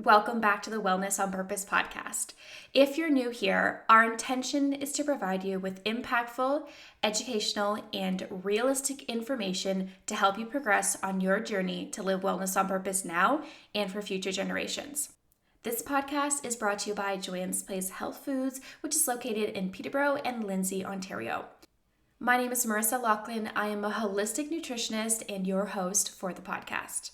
Welcome back to the Wellness on Purpose podcast. If you're new here, our intention is to provide you with impactful, educational, and realistic information to help you progress on your journey to live wellness on purpose now and for future generations. This podcast is brought to you by Joanne's Place Health Foods, which is located in Peterborough and Lindsay, Ontario. My name is Marissa Laughlin. I am a holistic nutritionist and your host for the podcast.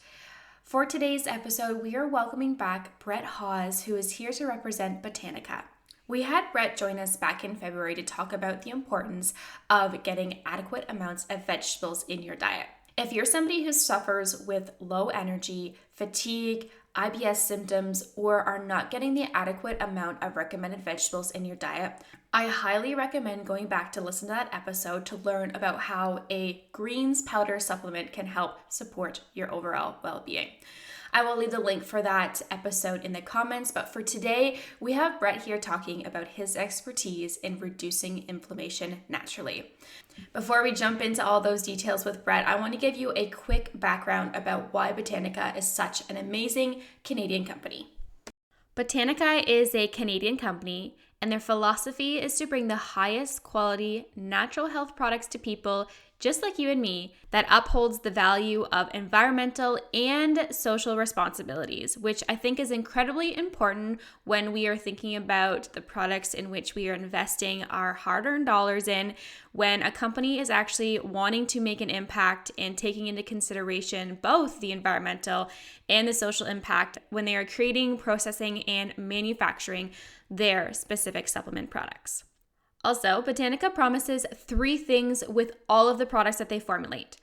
For today's episode, we are welcoming back Brett Hawes, who is here to represent Botanica. We had Brett join us back in February to talk about the importance of getting adequate amounts of vegetables in your diet. If you're somebody who suffers with low energy, fatigue, IBS symptoms, or are not getting the adequate amount of recommended vegetables in your diet, I highly recommend going back to listen to that episode to learn about how a greens powder supplement can help support your overall well-being. I will leave the link for that episode in the comments, but for today, we have Brett here talking about his expertise in reducing inflammation naturally. Before we jump into all those details with Brett, I want to give you a quick background about why Botanica is such an amazing Canadian company. Botanica is a Canadian company, and their philosophy is to bring the highest quality natural health products to people just like you and me that upholds the value of environmental and social responsibilities, which I think is incredibly important when we are thinking about the products in which we are investing our hard-earned dollars in, when a company is actually wanting to make an impact and taking into consideration both the environmental and the social impact when they are creating, processing, and manufacturing their specific supplement products. Also, Botanica promises 3 things with all of the products that they formulate.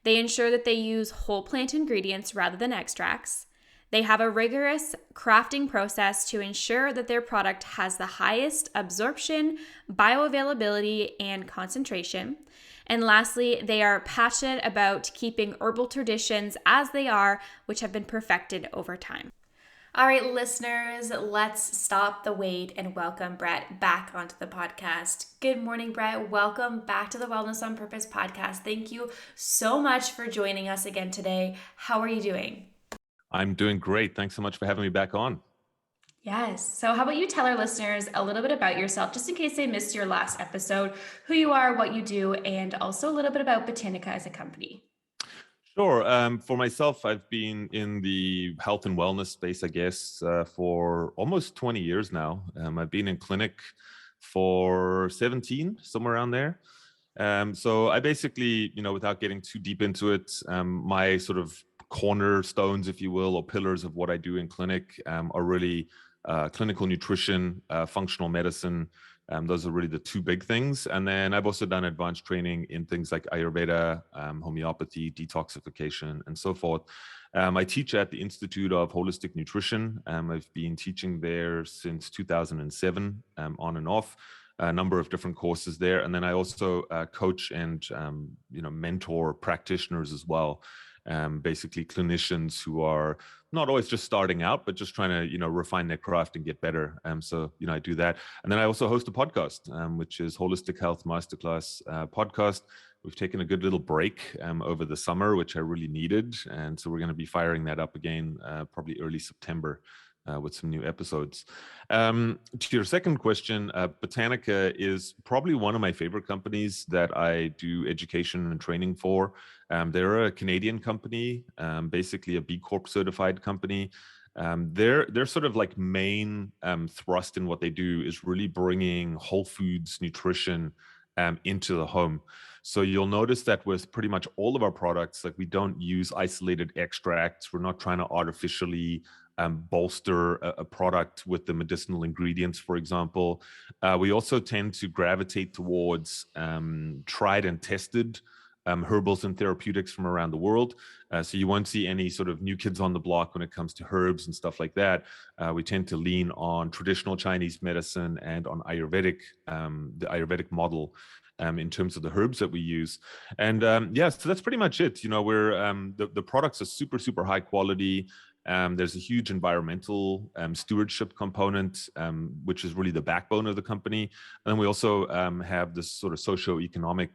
They ensure that they use whole plant ingredients rather than extracts. They have a rigorous crafting process to ensure that their product has the highest absorption, bioavailability, and concentration. And lastly, they are passionate about keeping herbal traditions as they are, which have been perfected over time. All right, listeners, let's stop the wait and welcome Brett back onto the podcast. Good morning, Brett. Welcome back to the Wellness on Purpose podcast. Thank you so much for joining us again today. How are you doing? I'm doing great. Thanks so much for having me back on. Yes. So how about you tell our listeners a little bit about yourself, just in case they missed your last episode, who you are, what you do, and also a little bit about Botanica as a company. Sure. For myself, I've been in the health and wellness space, I guess, for almost 20 years now. I've been in clinic for 17, somewhere around there. So I basically, without getting too deep into it, my sort of cornerstones, if you will, or pillars of what I do in clinic are really clinical nutrition, functional medicine. Those are really the 2 big things. And then I've also done advanced training in things like Ayurveda, homeopathy, detoxification, and so forth. I teach at the Institute of Holistic Nutrition. I've been teaching there since 2007, on and off, a number of different courses there. And then I also coach and mentor practitioners as well. Basically clinicians who are not always just starting out, but just trying to, refine their craft and get better. So, I do that. And then I also host a podcast, which is Holistic Health Masterclass podcast. We've taken a good little break over the summer, which I really needed. And so we're going to be firing that up again, probably early September. With some new episodes. To your second question, Botanica is probably one of my favorite companies that I do education and training for. They're a Canadian company, basically a B Corp certified company. Their sort of like main thrust in what they do is really bringing whole foods nutrition into the home. So you'll notice that with pretty much all of our products, like we don't use isolated extracts. We're not trying to artificially bolster a product with the medicinal ingredients, for example. We also tend to gravitate towards tried and tested herbals and therapeutics from around the world. So you won't see any sort of new kids on the block when it comes to herbs and stuff like that. We tend to lean on traditional Chinese medicine and on Ayurvedic, the Ayurvedic model. In terms of the herbs that we use. And so that's pretty much it. We're the products are super, super high quality. There's a huge environmental stewardship component, which is really the backbone of the company. And then we also have this sort of socioeconomic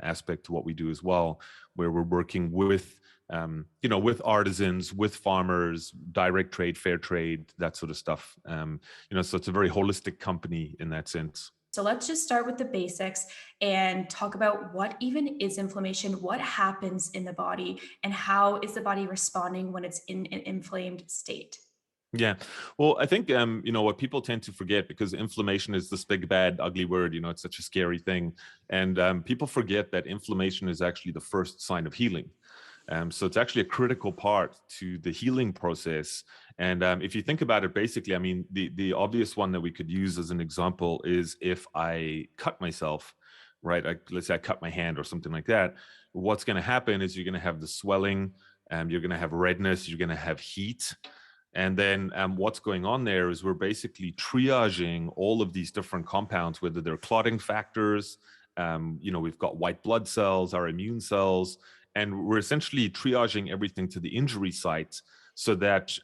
aspect to what we do as well, where we're working with with artisans, with farmers, direct trade, fair trade, that sort of stuff. So it's a very holistic company in that sense. So let's just start with the basics and talk about what even is inflammation, what happens in the body, and how is the body responding when it's in an inflamed state. Yeah. Well, I think, what people tend to forget, because inflammation is this big, bad, ugly word, it's such a scary thing. And people forget that inflammation is actually the first sign of healing. So it's actually a critical part to the healing process. And if you think about it, basically, I mean, the obvious one that we could use as an example is if I cut myself, right? Let's say I cut my hand or something like that. What's going to happen is you're going to have the swelling, you're going to have redness, you're going to have heat. And then what's going on there is we're basically triaging all of these different compounds, whether they're clotting factors, we've got white blood cells, our immune cells, and we're essentially triaging everything to the injury site so that,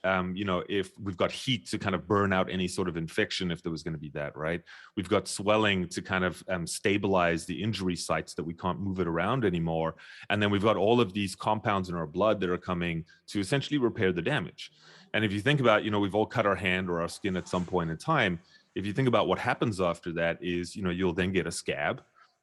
if we've got heat to kind of burn out any sort of infection, if there was going to be that, right? We've got swelling to kind of stabilize the injury sites that we can't move it around anymore. And then we've got all of these compounds in our blood that are coming to essentially repair the damage. And if you think about, we've all cut our hand or our skin at some point in time. If you think about what happens after that is, you'll then get a scab,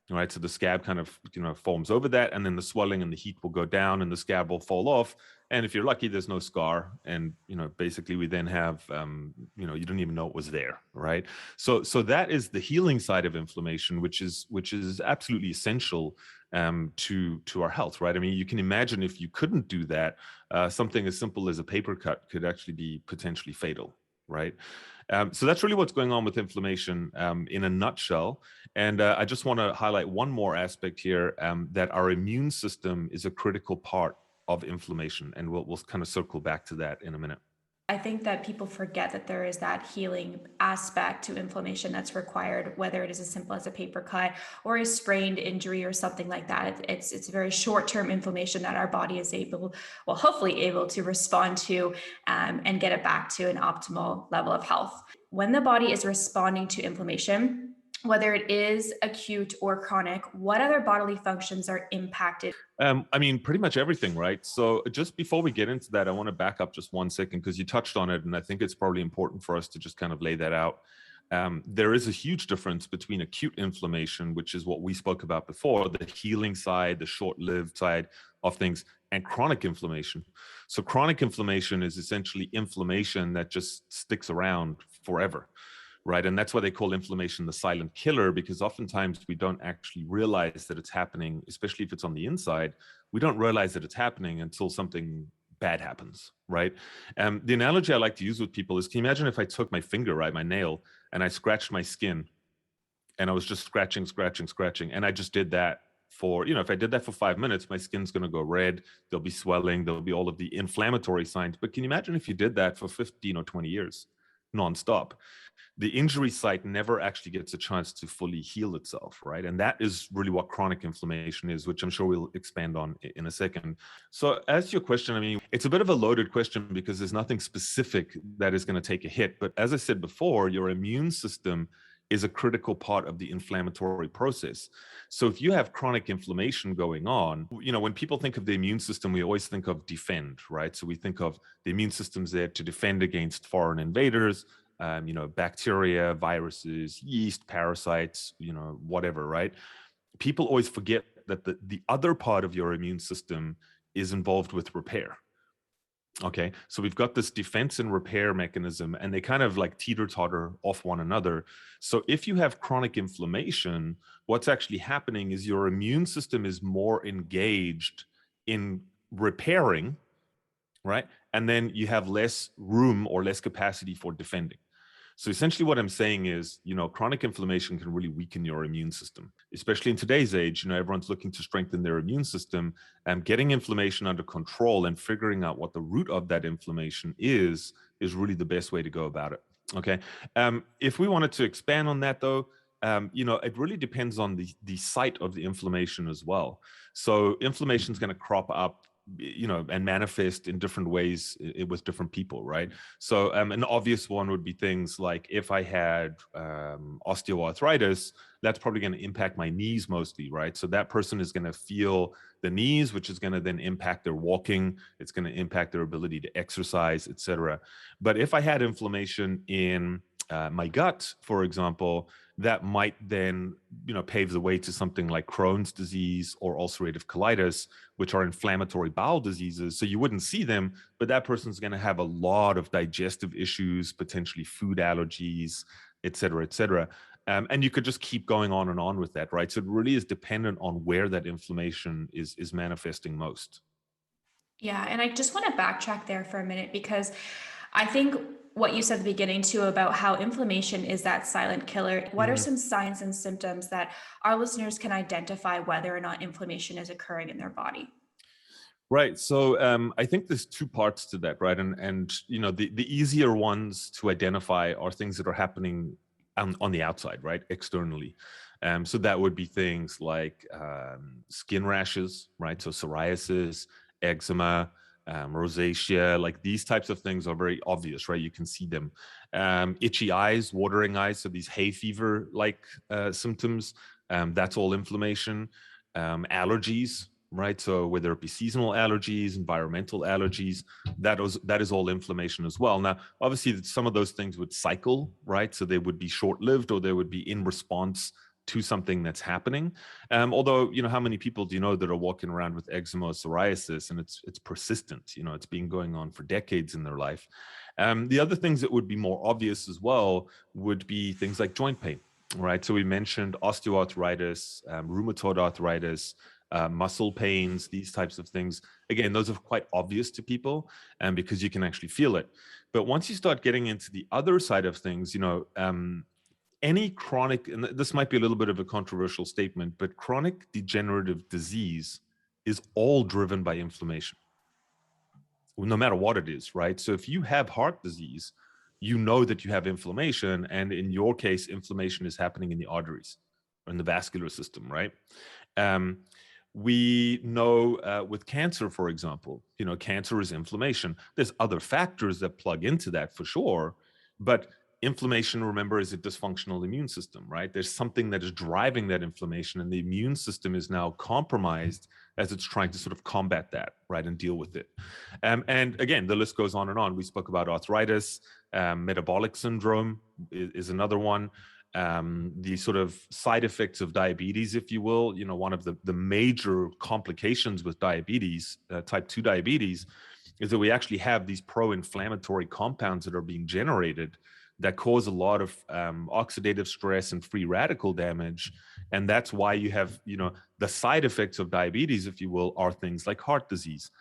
right? So the scab kind of, forms over that, and then the swelling and the heat will go down and the scab will fall off. And if you're lucky, there's no scar. And, basically we then have, you don't even know it was there, right? So that is the healing side of inflammation, which is absolutely essential to our health, right? I mean, you can imagine if you couldn't do that, something as simple as a paper cut could actually be potentially fatal, right? So that's really what's going on with inflammation in a nutshell. And I just want to highlight one more aspect here, that our immune system is a critical part of inflammation. And we'll kind of circle back to that in a minute. I think that people forget that there is that healing aspect to inflammation that's required, whether it is as simple as a paper cut or a sprained injury or something like that. It's very short-term inflammation that our body is hopefully able to respond to and get it back to an optimal level of health. When the body is responding to inflammation, whether it is acute or chronic, what other bodily functions are impacted? I mean, pretty much everything, right? So just before we get into that, I want to back up just 1 second, because you touched on it, and I think it's probably important for us to just kind of lay that out. There is a huge difference between acute inflammation, which is what we spoke about before, the healing side, the short-lived side of things, and chronic inflammation. So chronic inflammation is essentially inflammation that just sticks around forever. Right. And that's why they call inflammation the silent killer, because oftentimes we don't actually realize that it's happening, especially if it's on the inside. We don't realize that it's happening until something bad happens. Right. The analogy I like to use with people is, can you imagine if I took my finger, right, my nail, and I scratched my skin, and I was just scratching, and I just did that for, if I did that for 5 minutes, my skin's going to go red. There'll be swelling. There'll be all of the inflammatory signs. But can you imagine if you did that for 15 or 20 years nonstop? The injury site never actually gets a chance to fully heal itself, right? And that is really what chronic inflammation is, which I'm sure we'll expand on in a second. So as to your question, I mean, it's a bit of a loaded question because there's nothing specific that is going to take a hit. But as I said before, your immune system is a critical part of the inflammatory process. So if you have chronic inflammation going on, when people think of the immune system, we always think of defend, right? So we think of the immune system's there to defend against foreign invaders, bacteria, viruses, yeast, parasites, whatever, right? People always forget that the other part of your immune system is involved with repair. Okay, so we've got this defense and repair mechanism, and they kind of like teeter-totter off one another. So if you have chronic inflammation, what's actually happening is your immune system is more engaged in repairing, right? And then you have less room or less capacity for defending. So essentially what I'm saying is, chronic inflammation can really weaken your immune system, especially in today's age. Everyone's looking to strengthen their immune system, and getting inflammation under control and figuring out what the root of that inflammation is really the best way to go about it. Okay. If we wanted to expand on that though, it really depends on the site of the inflammation as well. So inflammation is going to crop up and manifest in different ways with different people, right? So an obvious one would be things like if I had osteoarthritis, that's probably going to impact my knees mostly, right? So that person is going to feel the knees, which is going to then impact their walking. It's going to impact their ability to exercise, etc. But if I had inflammation in my gut, for example, that might then, pave the way to something like Crohn's disease or ulcerative colitis, which are inflammatory bowel diseases. So you wouldn't see them, but that person's going to have a lot of digestive issues, potentially food allergies, et cetera, et cetera. And you could just keep going on and on with that, right? So it really is dependent on where that inflammation is manifesting most. Yeah, and I just want to backtrack there for a minute because I think what you said at the beginning too about how inflammation is that silent killer. What are Mhm. some signs and symptoms that our listeners can identify whether or not inflammation is occurring in their body? Right. So I think there's two parts to that, right? And the easier ones to identify are things that are happening on the outside, right? Externally. So that would be things like skin rashes, right? So psoriasis, eczema, rosacea, like these types of things are very obvious, right? You can see them. Itchy eyes, watering eyes, so these hay fever like symptoms, that's all inflammation. Allergies, right? So whether it be seasonal allergies, environmental allergies, that is all inflammation as well. Now, obviously, some of those things would cycle, right? So they would be short-lived, or they would be in response to something that's happening. Although, how many people do you know that are walking around with eczema or psoriasis, and it's persistent? It's been going on for decades in their life. The other things that would be more obvious as well would be things like joint pain, right? So we mentioned osteoarthritis, rheumatoid arthritis, muscle pains, these types of things. Again, those are quite obvious to people, because you can actually feel it. But once you start getting into the other side of things, any chronic, and this might be a little bit of a controversial statement, but chronic degenerative disease is all driven by inflammation, no matter what it is, right? So if you have heart disease, you know that you have inflammation, and in your case, inflammation is happening in the arteries or in the vascular system, right? Um, we know with cancer, for example, cancer is inflammation. There's other factors that plug into that for sure, but inflammation, remember, is a dysfunctional immune system, right? There's something that is driving that inflammation, and the immune system is now compromised as it's trying to sort of combat that, right, and deal with it. And again, the list goes on and on. We spoke about arthritis, metabolic syndrome is another one. The sort of side effects of diabetes, if you will, one of the major complications with diabetes, type 2 diabetes, is that we actually have these pro-inflammatory compounds that are being generated that cause a lot of oxidative stress and free radical damage. And that's why you have, the side effects of diabetes, if you will, are things like heart disease,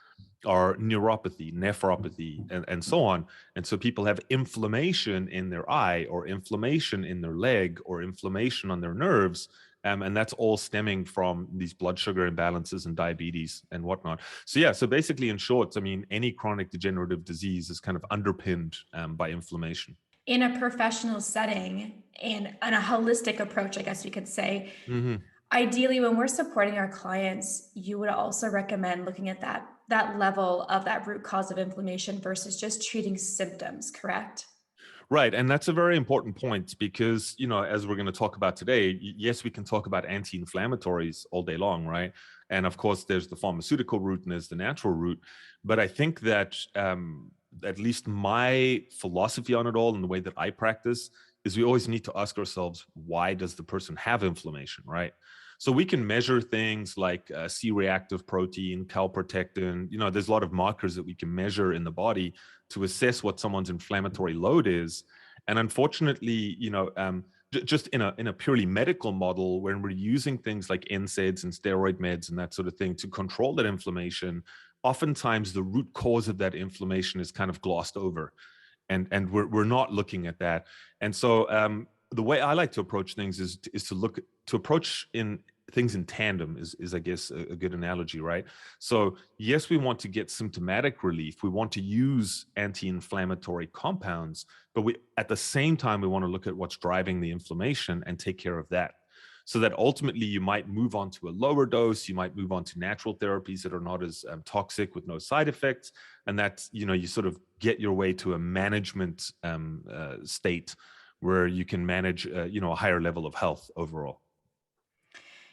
or neuropathy, nephropathy, and so on. And so people have inflammation in their eye, or inflammation in their leg, or inflammation on their nerves. And that's all stemming from these blood sugar imbalances and diabetes and whatnot. So yeah, so basically in short, I mean, any chronic degenerative disease is kind of underpinned by inflammation. In a professional setting and a holistic approach, I guess you could say, Mm-hmm. ideally, when we're supporting our clients, you would also recommend looking at that level of that root cause of inflammation versus just treating symptoms, correct? Right. And that's a very important point because, as we're going to talk about today, yes, we can talk about anti-inflammatories all day long, right? And of course, there's the pharmaceutical route and there's the natural route. But I think that at least my philosophy on it all and the way that I practice is we always need to ask ourselves, why does the person have inflammation, right? So we can measure things like C-reactive protein, calprotectin. There's a lot of markers that we can measure in the body to assess what someone's inflammatory load is. And unfortunately, just in a purely medical model, when we're using things like NSAIDs and steroid meds and that sort of thing to control that inflammation, oftentimes the root cause of that inflammation is kind of glossed over, and we're not looking at that. And so the way I like to approach things is to approach in things in tandem is I guess a good analogy, right? So yes, we want to get symptomatic relief. We want to use anti-inflammatory compounds, but we at the same time we want to look at what's driving the inflammation and take care of that. so that ultimately you might move on to a lower dose, you might move on to natural therapies that are not as toxic with no side effects, and that's, you sort of get your way to a management state where you can manage a higher level of health overall.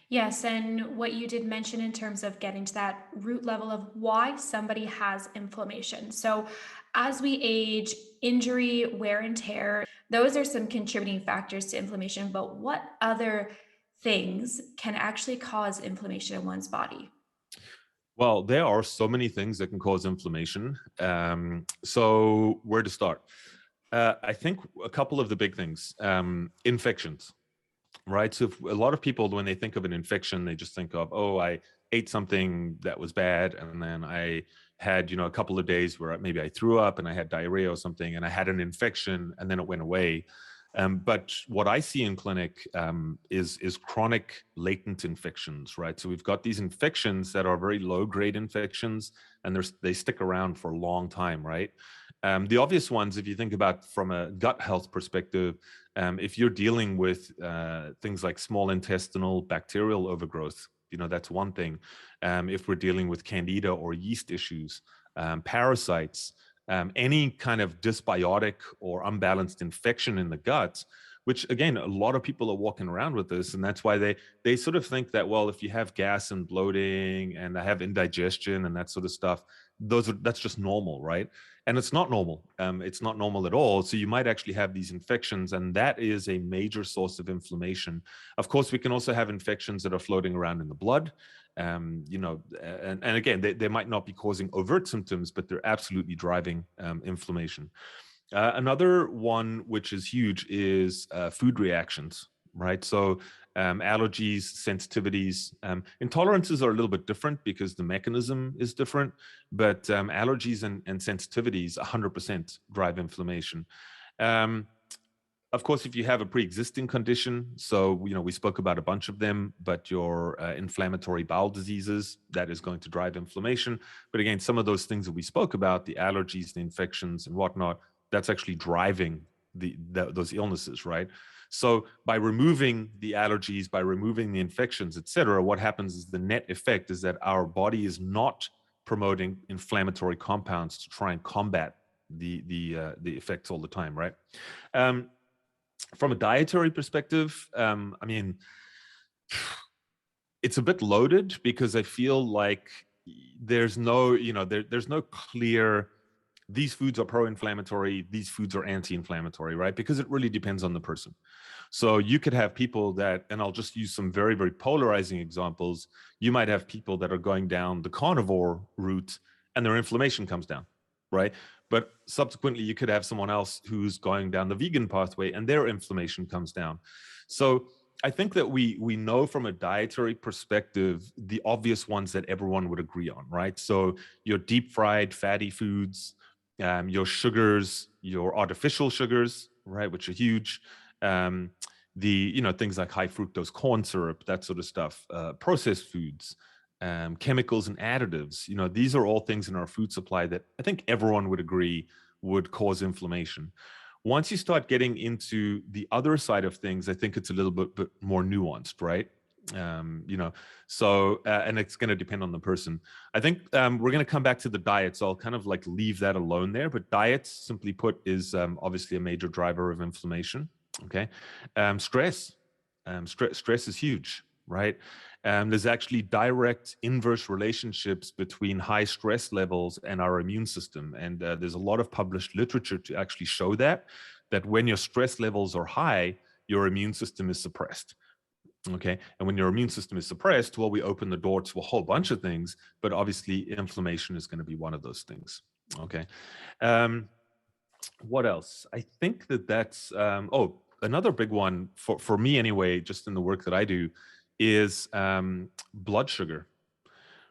Yes, and what you did mention in terms of getting to that root level of why somebody has inflammation. So, as we age, injury, wear and tear, those are some contributing factors to inflammation. But what other things can actually cause inflammation in one's body? Well, there are so many things that can cause inflammation. So where to start? I think a couple of the big things, infections, right? So a lot of people, when they think of an infection, they just think of, oh, I ate something that was bad, and then I had, a couple of days where maybe I threw up and I had diarrhea or something, and I had an infection, and then it went away. But what I see in clinic is chronic latent infections, right? So we've got these infections that are very low grade infections, and they stick around for a long time, right? The obvious ones, if you think about from a gut health perspective, if you're dealing with things like small intestinal bacterial overgrowth, that's one thing. If we're dealing with candida or yeast issues, parasites, any kind of dysbiotic or unbalanced infection in the gut, which again, a lot of people are walking around with this, and that's why they sort of think that, well, if you have gas and bloating and I have indigestion and that sort of stuff, that's just normal, right? And it's not normal. It's not normal at all. So you might actually have these infections, and that is a major source of inflammation. Of course, we can also have infections that are floating around in the blood. And again, they might not be causing overt symptoms, but they're absolutely driving inflammation. Another one, which is huge, is food reactions, right? So allergies, sensitivities, intolerances are a little bit different because the mechanism is different, but allergies and sensitivities 100% drive inflammation. Of course, if you have a pre-existing condition, so we spoke about a bunch of them, but your inflammatory bowel diseases, that is going to drive inflammation. But again, some of those things that we spoke about, the allergies, the infections, and whatnot, that's actually driving those illnesses, right? So by removing the allergies, by removing the infections, et cetera, what happens is the net effect is that our body is not promoting inflammatory compounds to try and combat the effects all the time, right? From a dietary perspective, I mean, it's a bit loaded because I feel like there's no, there's no clear, these foods are pro-inflammatory, these foods are anti-inflammatory, right? Because it really depends on the person. So you could have people that, and I'll just use some very, very polarizing examples. You might have people that are going down the carnivore route and their inflammation comes down, right? But subsequently, you could have someone else who's going down the vegan pathway and their inflammation comes down. So I think that we know from a dietary perspective the obvious ones that everyone would agree on, right? So your deep fried fatty foods, your sugars, your artificial sugars, right, which are huge. The things like high fructose corn syrup, that sort of stuff, processed foods, chemicals and additives. These are all things in our food supply that I think everyone would agree would cause inflammation. Once you start getting into the other side of things, I think it's a little bit more nuanced, right? And it's going to depend on the person. I think we're going to come back to the diet, so I'll kind of like leave that alone there. But diet, simply put, is obviously a major driver of inflammation. Okay. Stress. Stress is huge, right? There's actually direct inverse relationships between high stress levels and our immune system. And there's a lot of published literature to actually show that when your stress levels are high, your immune system is suppressed. Okay. And when your immune system is suppressed, well, we open the door to a whole bunch of things, but obviously inflammation is going to be one of those things. Okay. What else? I think that's, another big one for me anyway, just in the work that I do, is blood sugar,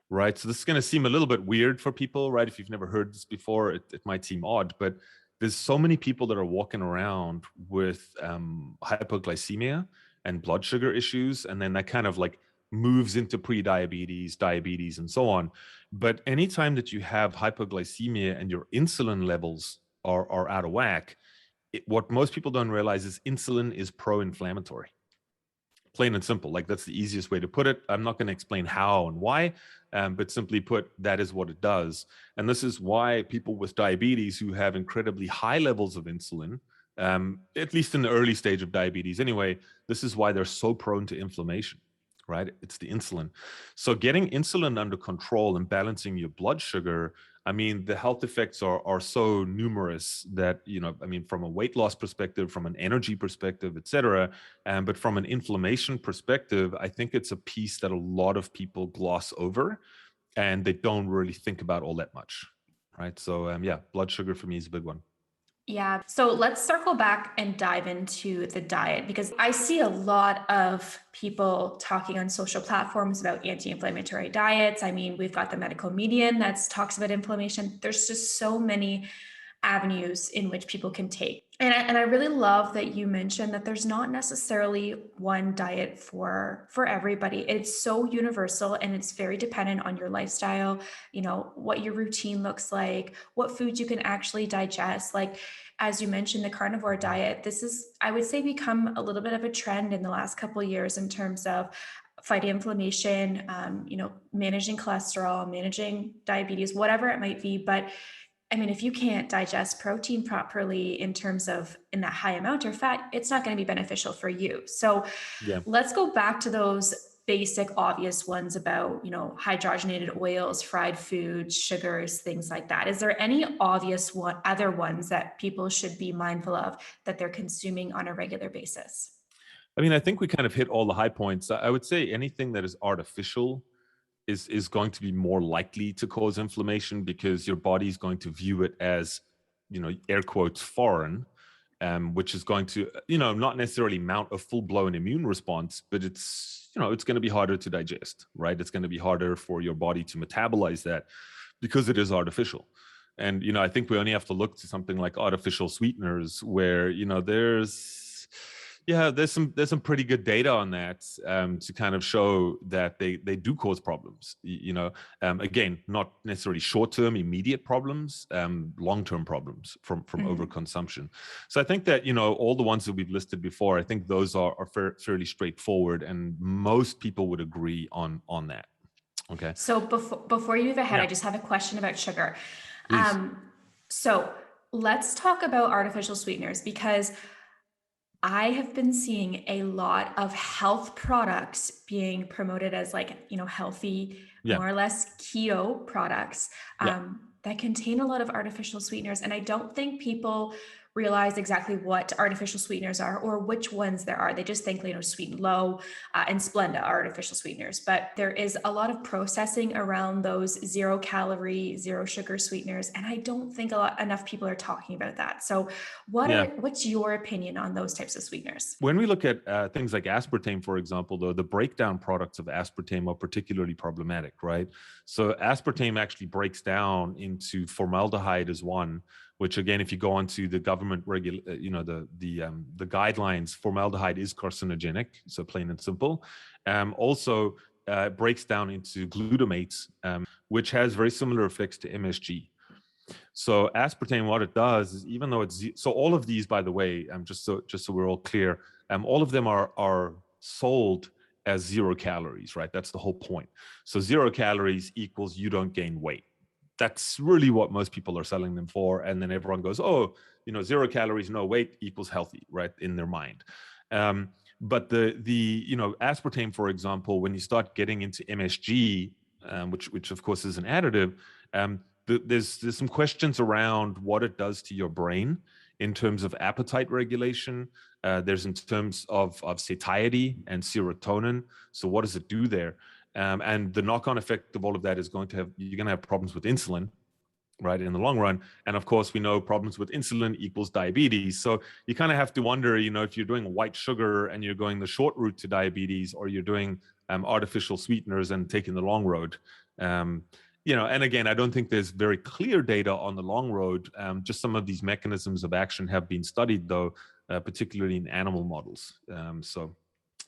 right? So this is going to seem a little bit weird for people, right? If you've never heard this before, it might seem odd, but there's so many people that are walking around with hypoglycemia and blood sugar issues, and then that kind of like moves into pre-diabetes, diabetes, and so on. But anytime that you have hypoglycemia and your insulin levels are out of whack, what most people don't realize is insulin is pro-inflammatory. plain and simple. Like, that's the easiest way to put it. I'm not going to explain how and why, but simply put, that is what it does. And this is why people with diabetes who have incredibly high levels of insulin, at least in the early stage of diabetes anyway, this is why they're so prone to inflammation, right? It's the insulin. So getting insulin under control and balancing your blood sugar, I mean, the health effects are so numerous that, I mean, from a weight loss perspective, from an energy perspective, et cetera, but from an inflammation perspective, I think it's a piece that a lot of people gloss over and they don't really think about all that much, right? So yeah, blood sugar for me is a big one. Yeah. So let's circle back and dive into the diet, because I see a lot of people talking on social platforms about anti-inflammatory diets. I mean, we've got the medical median that talks about inflammation. There's just so many avenues in which people can take. And I really love that you mentioned that there's not necessarily one diet for everybody. It's so universal and it's very dependent on your lifestyle, what your routine looks like, what foods you can actually digest. Like, as you mentioned, the carnivore diet, this is, I would say, become a little bit of a trend in the last couple of years in terms of fighting inflammation, managing cholesterol, managing diabetes, whatever it might be. But I mean, if you can't digest protein properly in terms of in that high amount or fat, it's not going to be beneficial for you. So Yeah. let's go back to those basic, obvious ones about, hydrogenated oils, fried foods, sugars, things like that. Is there any obvious other ones that people should be mindful of that they're consuming on a regular basis? I mean, I think we kind of hit all the high points. I would say anything that is artificial is going to be more likely to cause inflammation because your body is going to view it as, air quotes, foreign, which is going to, not necessarily mount a full-blown immune response, but it's going to be harder to digest, right? It's going to be harder for your body to metabolize that because it is artificial. And, I think we only have to look to something like artificial sweeteners where, there's some pretty good data on that to kind of show that they do cause problems. Again, not necessarily short-term, immediate problems, long-term problems from overconsumption. So I think that all the ones that we've listed before, I think those are fairly straightforward, and most people would agree on that. Okay. So before you move ahead, Yeah. I just have a question about sugar. Please. So let's talk about artificial sweeteners, because I have been seeing a lot of health products being promoted as healthy, Yeah. more or less keto products Yeah. that contain a lot of artificial sweeteners. And I don't think people realize exactly what artificial sweeteners are or which ones there are. They just think, Sweet and Low and Splenda are artificial sweeteners. But there is a lot of processing around those 0-calorie, zero sugar sweeteners. And I don't think enough people are talking about that. So what's your opinion on those types of sweeteners? When we look at things like aspartame, for example, though, the breakdown products of aspartame are particularly problematic, right? So aspartame actually breaks down into formaldehyde as one, which again, if you go onto the government the guidelines, formaldehyde is carcinogenic, so plain and simple. Also, breaks down into glutamate, which has very similar effects to MSG. So aspartame, what it does is, even though so all of these, by the way, just so we're all clear, all of them are sold as 0 calories, right? That's the whole point. So 0 calories equals you don't gain weight. That's really what most people are selling them for. And then everyone goes, oh, 0 calories, no weight equals healthy, right? In their mind. But the aspartame, for example, when you start getting into MSG, which of course is an additive, there's some questions around what it does to your brain in terms of appetite regulation. There's in terms of satiety and serotonin. So what does it do there? And the knock-on effect of all of that is you're going to have problems with insulin, right, in the long run. And of course, we know problems with insulin equals diabetes. So you kind of have to wonder, if you're doing white sugar and you're going the short route to diabetes, or you're doing artificial sweeteners and taking the long road. And again, I don't think there's very clear data on the long road. Just some of these mechanisms of action have been studied, though, particularly in animal models.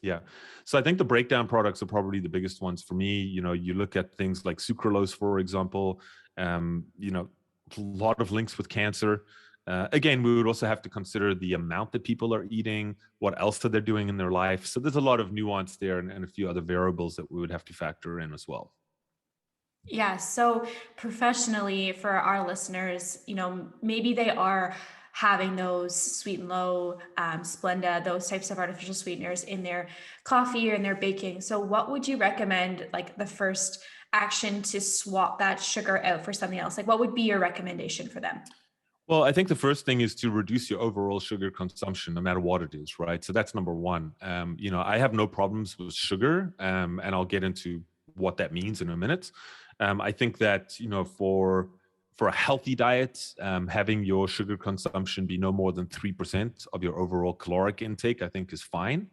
Yeah. So I think the breakdown products are probably the biggest ones for me. You look at things like sucralose, for example, a lot of links with cancer. Again, we would also have to consider the amount that people are eating, what else that they're doing in their life. So there's a lot of nuance there, and a few other variables that we would have to factor in as well. Yeah. So professionally, for our listeners, maybe they are having those sweet and low, Splenda, those types of artificial sweeteners in their coffee or in their baking. So what would you recommend, like the first action to swap that sugar out for something else? Like what would be your recommendation for them? Well, I think the first thing is to reduce your overall sugar consumption, no matter what it is, right? So that's number one. I have no problems with sugar, and I'll get into what that means in a minute. I think that for a healthy diet, having your sugar consumption be no more than 3% of your overall caloric intake, I think is fine.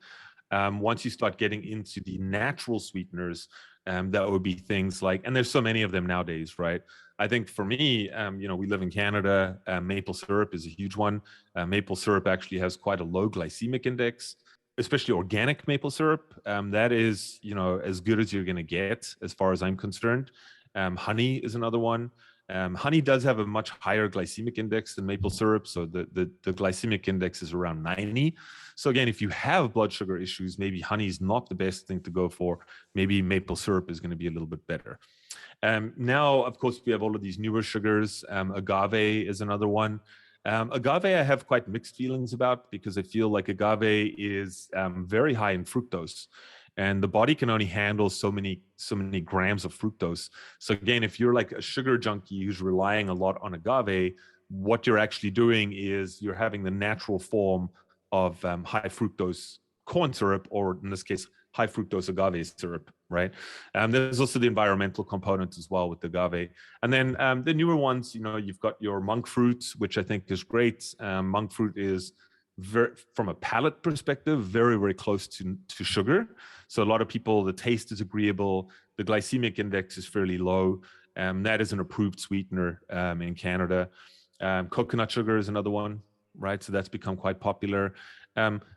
Once you start getting into the natural sweeteners, that would be things like, and there's so many of them nowadays, right? I think for me, we live in Canada. Maple syrup is a huge one. Maple syrup actually has quite a low glycemic index, especially organic maple syrup. That is, as good as you're going to get, as far as I'm concerned. Honey is another one. Honey does have a much higher glycemic index than maple syrup, so the glycemic index is around 90. So again, if you have blood sugar issues, maybe honey is not the best thing to go for. Maybe maple syrup is going to be a little bit better. Now, of course, we have all of these newer sugars. Agave is another one. Agave, I have quite mixed feelings about, because I feel like agave is very high in fructose, and the body can only handle so many grams of fructose. So again, if you're like a sugar junkie who's relying a lot on agave, what you're actually doing is you're having the natural form of high fructose corn syrup, or in this case, high fructose agave syrup, right? There's also the environmental component as well with agave. And then the newer ones, you've got your monk fruit, which I think is great. Monk fruit is from a palate perspective, very, very close to sugar. So a lot of people, the taste is agreeable. The glycemic index is fairly low. That is an approved sweetener in Canada. Coconut sugar is another one, right? So that's become quite popular.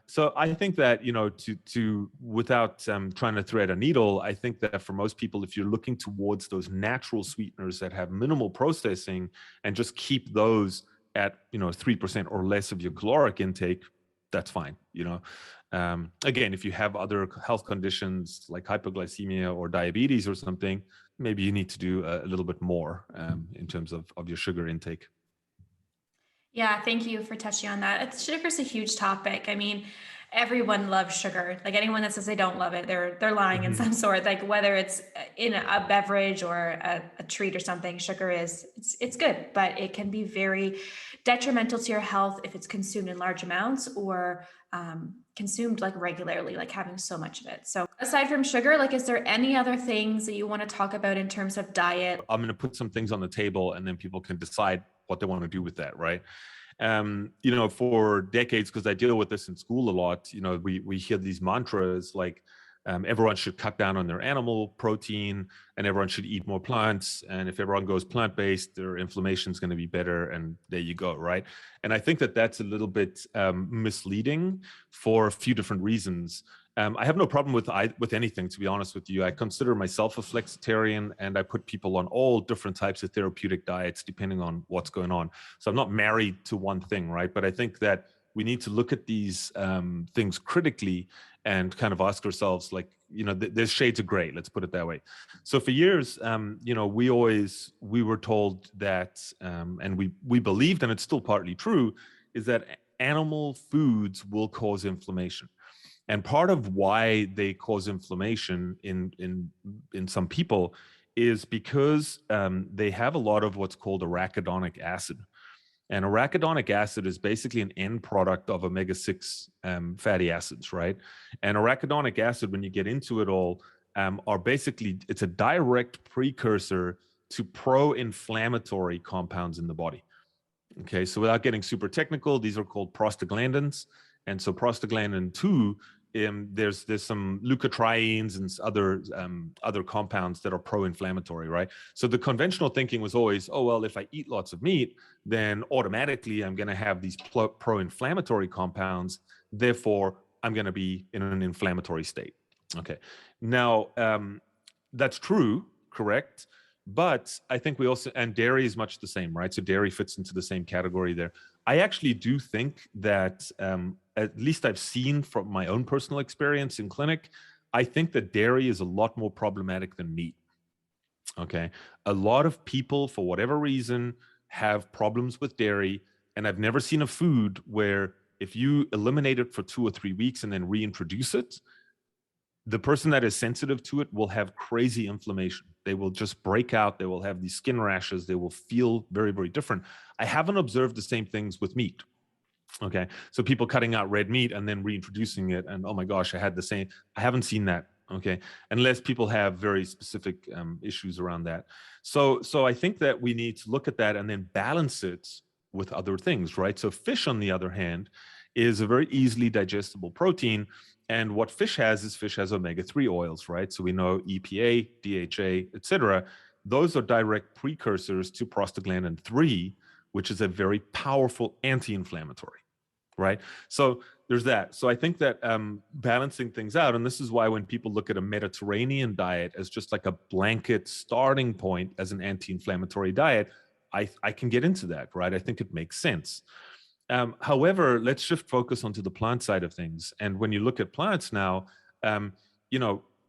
So I think that, to without trying to thread a needle, I think that for most people, if you're looking towards those natural sweeteners that have minimal processing and just keep those at 3% or less of your caloric intake, that's fine. Again, if you have other health conditions like hypoglycemia or diabetes or something, maybe you need to do a little bit more in terms of your sugar intake. Yeah, thank you for touching on that. Sugar's a huge topic. I mean, everyone loves sugar. Like anyone that says they don't love it, they're lying in Mhm. some sort. Like whether it's in a beverage or a treat or something, sugar it's good, but it can be very detrimental to your health if it's consumed in large amounts or consumed like regularly, like having so much of it. So aside from sugar, like is there any other things that you want to talk about in terms of diet? I'm going to put some things on the table, and then people can decide what they want to do with that, right? For decades, because I deal with this in school a lot, we hear these mantras like everyone should cut down on their animal protein, and everyone should eat more plants. And if everyone goes plant-based, their inflammation is going to be better. And there you go, right? And I think that that's a little bit misleading for a few different reasons. I have no problem with anything, to be honest with you. I consider myself a flexitarian, and I put people on all different types of therapeutic diets depending on what's going on. So I'm not married to one thing, right? But I think that we need to look at these things critically and kind of ask ourselves, like, there's shades of gray. Let's put it that way. So for years, we were told that, and we believed, and it's still partly true, is that animal foods will cause inflammation. And part of why they cause inflammation in some people is because they have a lot of what's called arachidonic acid. And arachidonic acid is basically an end product of omega-6 fatty acids, right? And arachidonic acid, when you get into it all, are basically, it's a direct precursor to pro-inflammatory compounds in the body. Okay, so without getting super technical, these are called prostaglandins. And so prostaglandin 2, there's some leukotrienes and other compounds that are pro-inflammatory, right? So the conventional thinking was always, oh, well, if I eat lots of meat, then automatically I'm going to have these pro-inflammatory compounds. Therefore, I'm going to be in an inflammatory state. Okay, now that's true, correct? But I think we also, and dairy is much the same, right? So dairy fits into the same category there. I actually do think that, at least I've seen from my own personal experience in clinic, I think that dairy is a lot more problematic than meat. Okay. A lot of people, for whatever reason, have problems with dairy. And I've never seen a food where if you eliminate it for 2 or 3 weeks and then reintroduce it, the person that is sensitive to it will have crazy inflammation. They will just break out. They will have these skin rashes. They will feel very, very different. I haven't observed the same things with meat. Okay. So people cutting out red meat and then reintroducing it. And oh my gosh, I had the same. I haven't seen that. Okay. Unless people have very specific issues around that. So I think that we need to look at that and then balance it with other things, right? So fish, on the other hand, is a very easily digestible protein. And what fish has is fish has omega-3 oils, right? So we know EPA, DHA, et cetera. Those are direct precursors to prostaglandin 3, which is a very powerful anti-inflammatory, right? So there's that. So I think that balancing things out, and this is why when people look at a Mediterranean diet as just like a blanket starting point as an anti-inflammatory diet, I can get into that, right? I think it makes sense. However, let's shift focus onto the plant side of things. And when you look at plants now, um,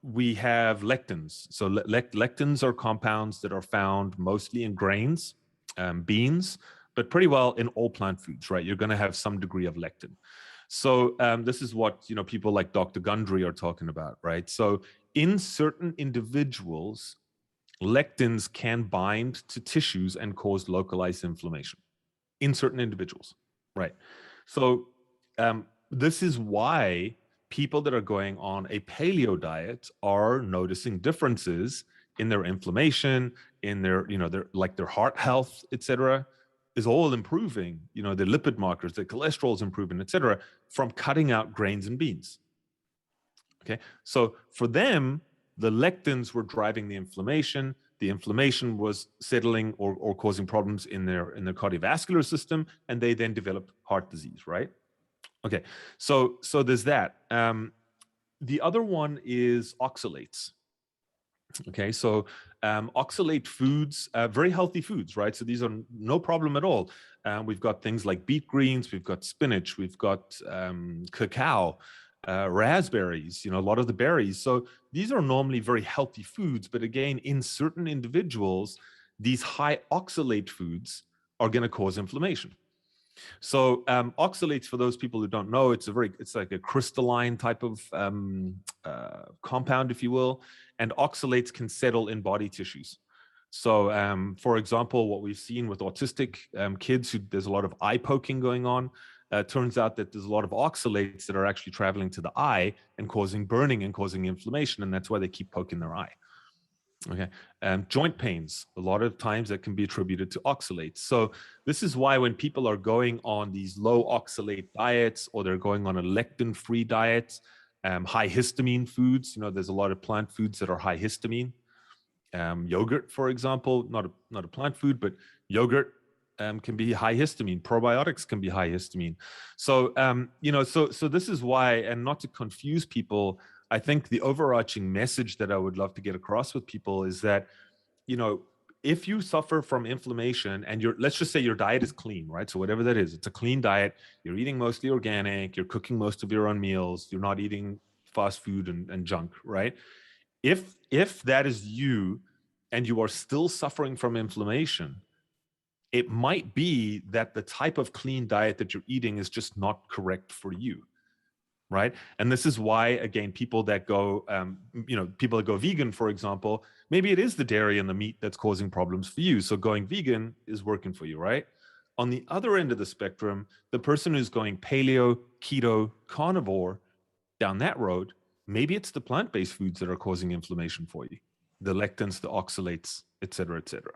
we have lectins. So lectins are compounds that are found mostly in grains, beans, but pretty well in all plant foods, right? You're going to have some degree of lectin. So this is what people like Dr. Gundry are talking about, right? So in certain individuals, lectins can bind to tissues and cause localized inflammation in certain individuals, right? So this is why people that are going on a paleo diet are noticing differences in their inflammation, in their their heart health, etc., is all improving. The lipid markers, the cholesterol is improving, etc., from cutting out grains and beans. Okay, so for them, the lectins were driving the inflammation. The inflammation was settling or causing problems in their cardiovascular system, and they then developed heart disease, right? Okay, so there's that. The other one is oxalates. Okay, so oxalate foods, very healthy foods, right? So these are no problem at all. We've got things like beet greens, we've got spinach, we've got cacao, raspberries, a lot of the berries. So these are normally very healthy foods, but again, in certain individuals, these high oxalate foods are going to cause inflammation. So oxalates, for those people who don't know, it's like a crystalline type of compound, if you will, and oxalates can settle in body tissues. So, for example, what we've seen with autistic kids, there's a lot of eye poking going on. Turns out that there's a lot of oxalates that are actually traveling to the eye and causing burning and causing inflammation, and that's why they keep poking their eye. Okay. Joint pains, a lot of times that can be attributed to oxalates. So this is why when people are going on these low oxalate diets or they're going on a lectin-free diet, high histamine foods, there's a lot of plant foods that are high histamine. Yogurt, for example, not a plant food, but yogurt can be high histamine. Probiotics can be high histamine. So, so this is why, and not to confuse people, I think the overarching message that I would love to get across with people is that, if you suffer from inflammation and let's just say your diet is clean, right? So whatever that is, it's a clean diet. You're eating mostly organic. You're cooking most of your own meals. You're not eating fast food and junk, right? If that is you and you are still suffering from inflammation, it might be that the type of clean diet that you're eating is just not correct for you. Right. And this is why, again, people that go vegan, for example, maybe it is the dairy and the meat that's causing problems for you. So going vegan is working for you. Right. On the other end of the spectrum, the person who's going paleo, keto, carnivore down that road, maybe it's the plant-based foods that are causing inflammation for you, the lectins, the oxalates, et cetera, et cetera.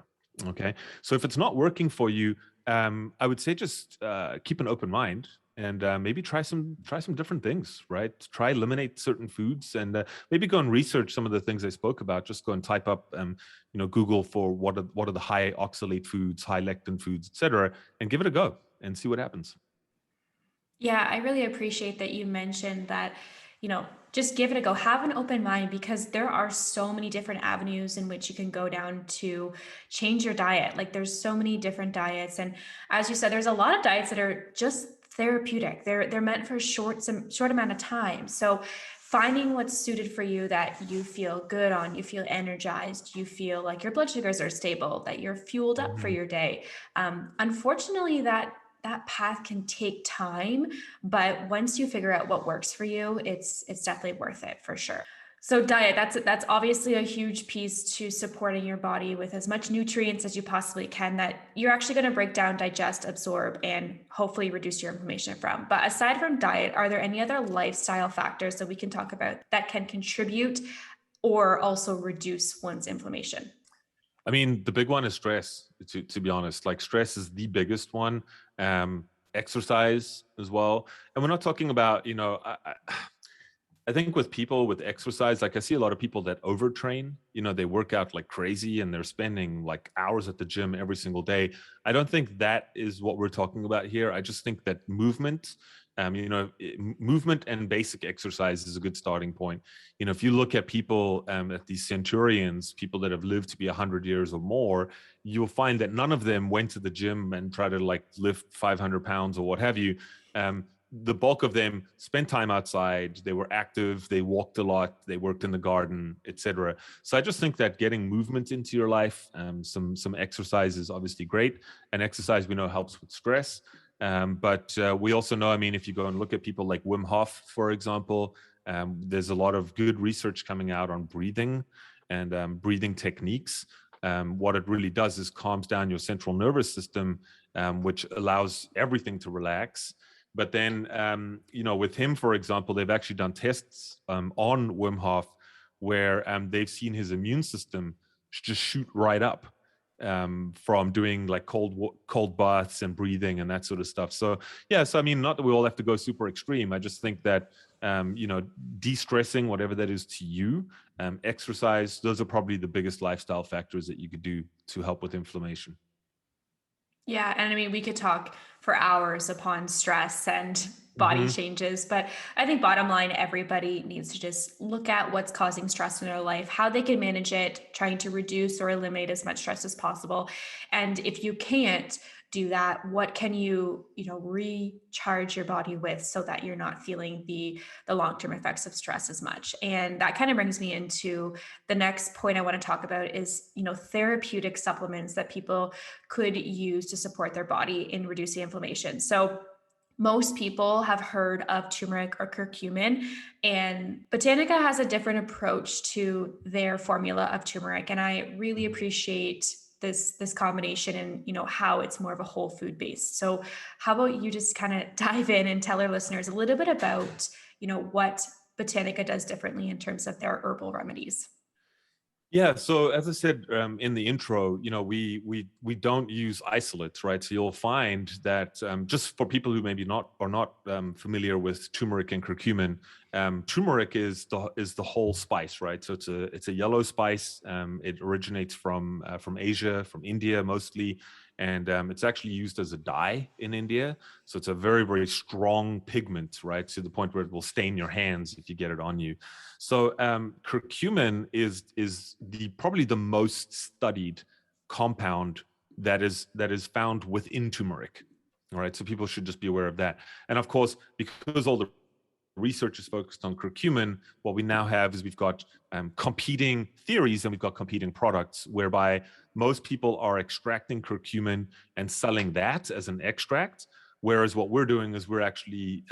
Okay. So if it's not working for you, I would say just keep an open mind and maybe try some different things, right? Try eliminate certain foods and maybe go and research some of the things I spoke about. Just go and type up, Google for what are the high oxalate foods, high lectin foods, et cetera, and give it a go and see what happens. Yeah, I really appreciate that you mentioned that, just give it a go. Have an open mind, because there are so many different avenues in which you can go down to change your diet. Like, there's so many different diets. And as you said, there's a lot of diets that are just therapeutic. They're meant for some short amount of time. So finding what's suited for you, that you feel good on, you feel energized, you feel like your blood sugars are stable, that you're fueled up for Mhm. your day. Unfortunately, that path can take time, but once you figure out what works for you, it's definitely worth it for sure. So diet, that's obviously a huge piece to supporting your body with as much nutrients as you possibly can, that you're actually going to break down, digest, absorb, and hopefully reduce your inflammation from. But aside from diet, are there any other lifestyle factors that we can talk about that can contribute or also reduce one's inflammation? I mean, the big one is stress, to be honest. Like, stress is the biggest one. Exercise as well. And we're not talking about, I think with people with exercise, like I see a lot of people that overtrain, they work out like crazy and they're spending like hours at the gym every single day. I don't think that is what we're talking about here. I just think that movement and basic exercise is a good starting point. If you look at people, at these centurions, people that have lived to be 100 years or more, you'll find that none of them went to the gym and try to like lift 500 pounds or what have you. The bulk of them spent time outside. They were active, they walked a lot, they worked in the garden, etc. So I just think that getting movement into your life, some exercise is obviously great, and exercise we know helps with stress. But we also know, I mean, if you go and look at people like Wim Hof, for example, there's a lot of good research coming out on breathing and breathing techniques. What it really does is calms down your central nervous system, which allows everything to relax. But then, with him, for example, they've actually done tests on Wim Hof where they've seen his immune system just shoot right up from doing like cold baths and breathing and that sort of stuff. So yeah, so I mean, not that we all have to go super extreme. I just think that de-stressing, whatever that is to you, exercise, those are probably the biggest lifestyle factors that you could do to help with inflammation. Yeah, and I mean, we could talk for hours upon stress and body Hmm. changes, but I think bottom line, everybody needs to just look at what's causing stress in their life, how they can manage it, trying to reduce or eliminate as much stress as possible. And if you can't do that, what can recharge your body with, so that you're not feeling the long-term effects of stress as much. And that kind of brings me into the next point I want to talk about is, therapeutic supplements that people could use to support their body in reducing inflammation. So most people have heard of turmeric or curcumin, and Botanica has a different approach to their formula of turmeric. And I really appreciate this combination, and how it's more of a whole food based. So how about you just kind of dive in and tell our listeners a little bit about what Botanica does differently in terms of their herbal remedies? Yeah, so as I said in the intro, we don't use isolates, right? So you'll find that just for people who maybe not familiar with turmeric and curcumin, turmeric is the whole spice, right? So it's a yellow spice. It originates from Asia, from India mostly, and it's actually used as a dye in India. So it's a very, very strong pigment, right? To the point where it will stain your hands if you get it on you. So curcumin is probably the most studied compound that is found within turmeric. All right, so people should just be aware of that. And of course, because all the research is focused on curcumin, what we now have is we've got competing theories and we've got competing products, whereby most people are extracting curcumin and selling that as an extract, whereas what we're doing is we're actually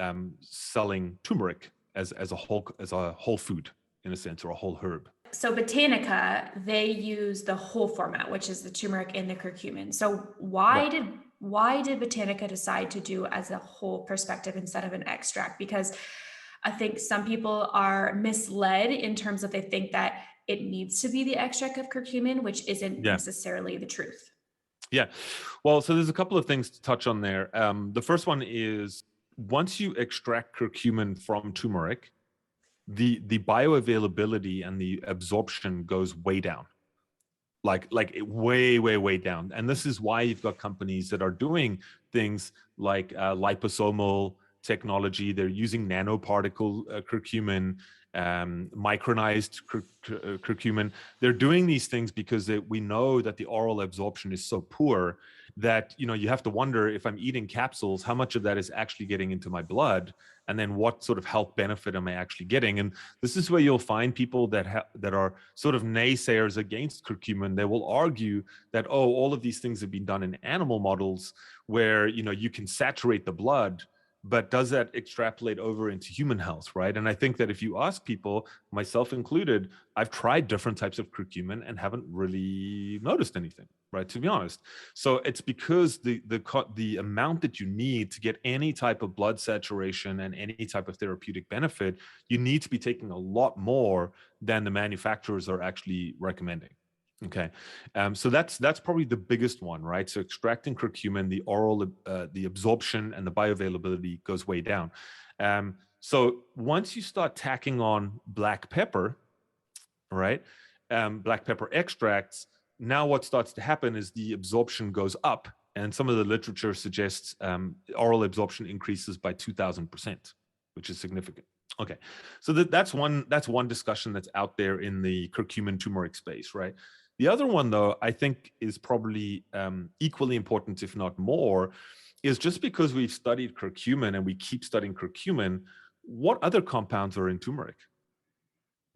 selling turmeric as a whole food, in a sense, or a whole herb. So Botanica, they use the whole format, which is the turmeric and the curcumin. So Right. why did Botanica decide to do as a whole perspective instead of an extract? Because I think some people are misled in terms of they think that it needs to be the extract of curcumin, which isn't Yeah. necessarily the truth. Yeah. Well, so there's a couple of things to touch on there. The first one is, once you extract curcumin from turmeric, the bioavailability and the absorption goes way down, way down. And this is why you've got companies that are doing things like liposomal technology. They're using nanoparticle curcumin, micronized curcumin. They're doing these things because we know that the oral absorption is so poor that, you have to wonder, if I'm eating capsules, how much of that is actually getting into my blood, and then what sort of health benefit am I actually getting? And this is where you'll find people that are sort of naysayers against curcumin. They will argue that, oh, all of these things have been done in animal models where, you can saturate the blood, but does that extrapolate over into human health, right? And I think that if you ask people, myself included, I've tried different types of curcumin and haven't really noticed anything, right, to be honest. So it's because the amount that you need to get any type of blood saturation and any type of therapeutic benefit, you need to be taking a lot more than the manufacturers are actually recommending. Okay, so that's probably the biggest one, right? So extracting curcumin, the oral, the absorption and the bioavailability goes way down. So once you start tacking on black pepper, right, black pepper extracts, now what starts to happen is the absorption goes up, and some of the literature suggests oral absorption increases by 2,000%, which is significant. Okay, so that's one discussion that's out there in the curcumin turmeric space, right? The other one, though, I think is probably equally important, if not more, is just because we've studied curcumin and we keep studying curcumin, what other compounds are in turmeric,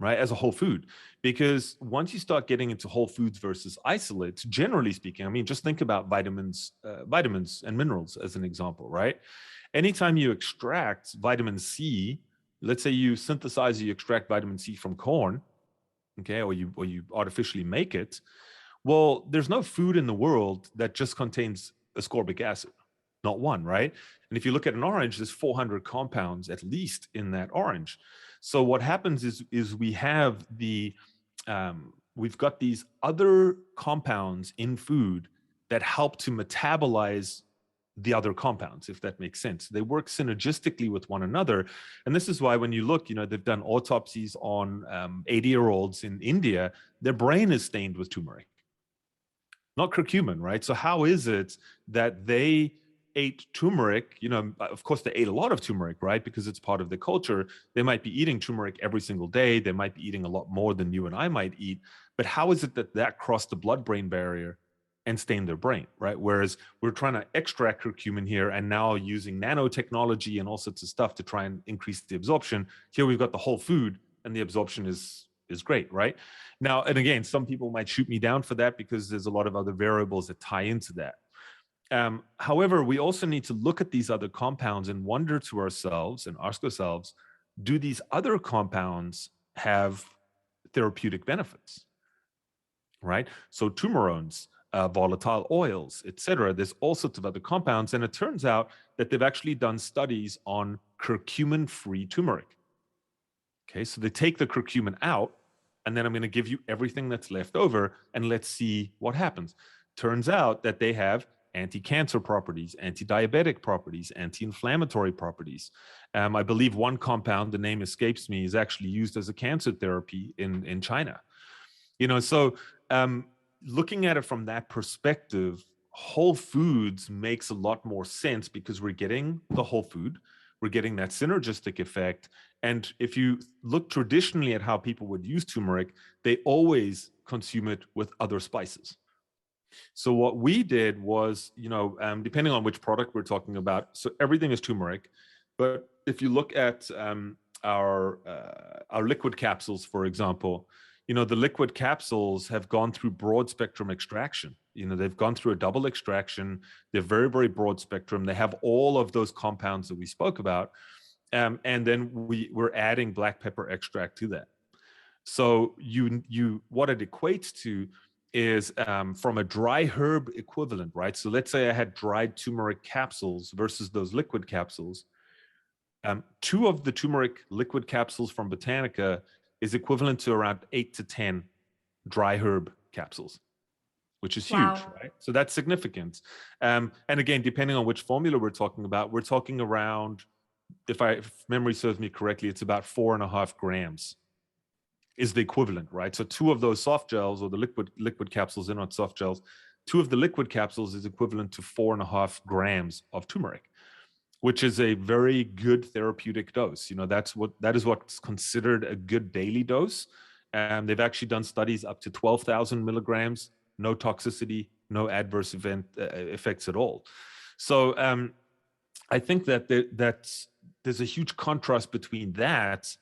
right, as a whole food? Because once you start getting into whole foods versus isolates, generally speaking, I mean, just think about vitamins and minerals as an example, right? Anytime you extract vitamin C, let's say you extract vitamin C from corn, okay, or you artificially make it, well, there's no food in the world that just contains ascorbic acid, not one, right? And if you look at an orange, there's 400 compounds at least in that orange. So what happens is we've got these other compounds in food that help to metabolize the other compounds, if that makes sense. They work synergistically with one another. And this is why when you look, they've done autopsies on 80-year-olds in India, their brain is stained with turmeric, not curcumin, right? So how is it that they ate turmeric? Of course, they ate a lot of turmeric, right? Because it's part of the culture. They might be eating turmeric every single day. They might be eating a lot more than you and I might eat. But how is it that crossed the blood-brain barrier and stain their brain, right? Whereas we're trying to extract curcumin here and now using nanotechnology and all sorts of stuff to try and increase the absorption. Here we've got the whole food and the absorption is great, right? Now, and again, some people might shoot me down for that because there's a lot of other variables that tie into that. However, we also need to look at these other compounds and wonder to ourselves and ask ourselves, do these other compounds have therapeutic benefits, right? So turmerones, volatile oils, etc. There's all sorts of other compounds, and it turns out that they've actually done studies on curcumin-free turmeric. Okay, so they take the curcumin out, and then I'm going to give you everything that's left over, and let's see what happens. Turns out that they have anti-cancer properties, anti-diabetic properties, anti-inflammatory properties. I believe one compound, the name escapes me, is actually used as a cancer therapy in China. So looking at it from that perspective, whole foods makes a lot more sense because we're getting the whole food, we're getting that synergistic effect. And if you look traditionally at how people would use turmeric, they always consume it with other spices. So what we did was, depending on which product we're talking about, so everything is turmeric. But if you look at our liquid capsules, for example, the liquid capsules have gone through broad spectrum extraction. They've gone through a double extraction. They're very, very broad spectrum. They have all of those compounds that we spoke about. And then we're adding black pepper extract to that. So what it equates to is from a dry herb equivalent, right? So let's say I had dried turmeric capsules versus those liquid capsules. 2 of the turmeric liquid capsules from Botanica is equivalent to around 8 to 10 dry herb capsules, which is huge, Wow. right? So that's significant. And again, depending on which formula we're talking about, we're talking around, if memory serves me correctly, it's about 4.5 grams is the equivalent, right? So 2 of those soft gels, or the liquid capsules, they're not soft gels, 2 of the liquid capsules is equivalent to 4.5 grams of turmeric. which is a very good therapeutic dose. That is what's considered a good daily dose. And they've actually done studies up to 12,000 milligrams, no toxicity, no adverse effects at all. So I think that there's a huge contrast between that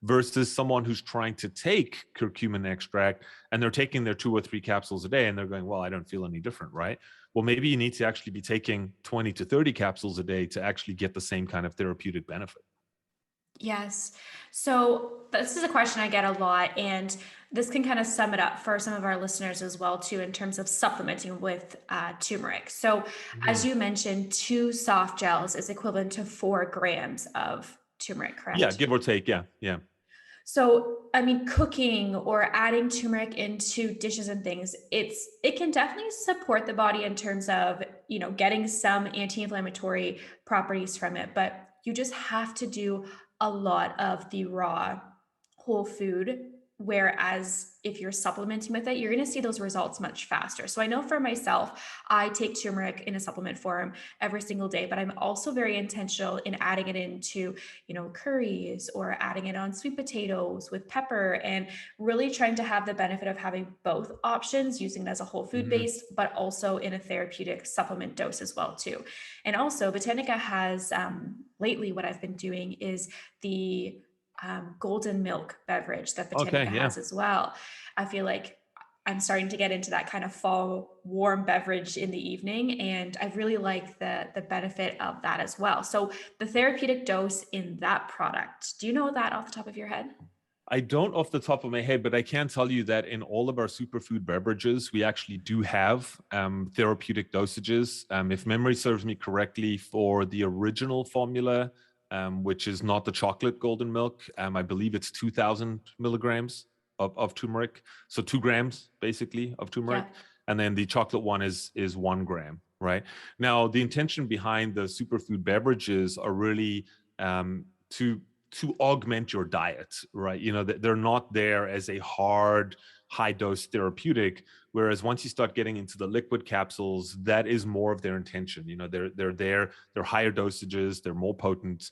versus someone who's trying to take curcumin extract and they're taking their 2 or 3 capsules a day and they're going, well, I don't feel any different, right? Well, maybe you need to actually be taking 20 to 30 capsules a day to actually get the same kind of therapeutic benefit. Yes. So this is a question I get a lot, and this can kind of sum it up for some of our listeners as well, too, in terms of supplementing with turmeric. So, as Mhm. you mentioned, 2 soft gels is equivalent to 4 grams of turmeric, Yeah, correct? give or take. Yeah, yeah. So, I mean, cooking or adding turmeric into dishes and things, it can definitely support the body in terms of, getting some anti-inflammatory properties from it, but you just have to do a lot of the raw whole food. Whereas if you're supplementing with it, you're going to see those results much faster. So I know for myself, I take turmeric in a supplement form every single day, but I'm also very intentional in adding it into curries or adding it on sweet potatoes with pepper, and really trying to have the benefit of having both options, using it as a whole food Hmm. base, but also in a therapeutic supplement dose as well too. And also Botanica has lately what I've been doing is the golden milk beverage that Okay, Botanica yeah. has as well. I feel like I'm starting to get into that kind of fall warm beverage in the evening, and I really like the benefit of that as well. So the therapeutic dose in that product, do you know that off the top of your head? I don't off the top of my head, but I can tell you that in all of our superfood beverages, we actually do have therapeutic dosages. If memory serves me correctly, for the original formula, which is not the chocolate golden milk, I believe it's 2,000 milligrams of turmeric. So 2 grams basically of turmeric. Yeah. And then the chocolate one is 1 gram, right? Now, the intention behind the superfood beverages are really to augment your diet, right? They're not there as a hard, high dose therapeutic. Whereas once you start getting into the liquid capsules, that is more of their intention. They're higher dosages, they're more potent.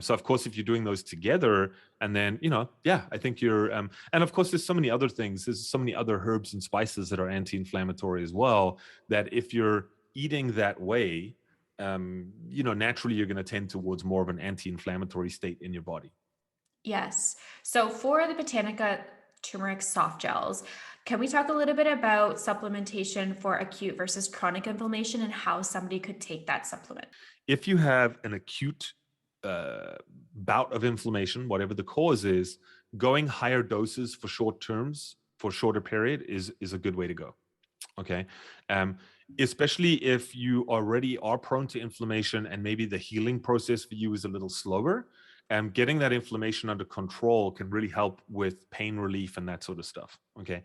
So of course, if you're doing those together, and then yeah, I think you're. And of course, there's so many other things. There's so many other herbs and spices that are anti-inflammatory as well. That if you're eating that way, naturally you're going to tend towards more of an anti-inflammatory state in your body. Yes. So for the Botanica turmeric soft gels, can we talk a little bit about supplementation for acute versus chronic inflammation and how somebody could take that supplement? If you have an acute bout of inflammation, whatever the cause is, going higher doses for short terms for shorter period is a good way to go. Okay. um, Especially if you already are prone to inflammation and maybe the healing process for you is a little slower. Getting that inflammation under control can really help with pain relief and that sort of stuff. Okay.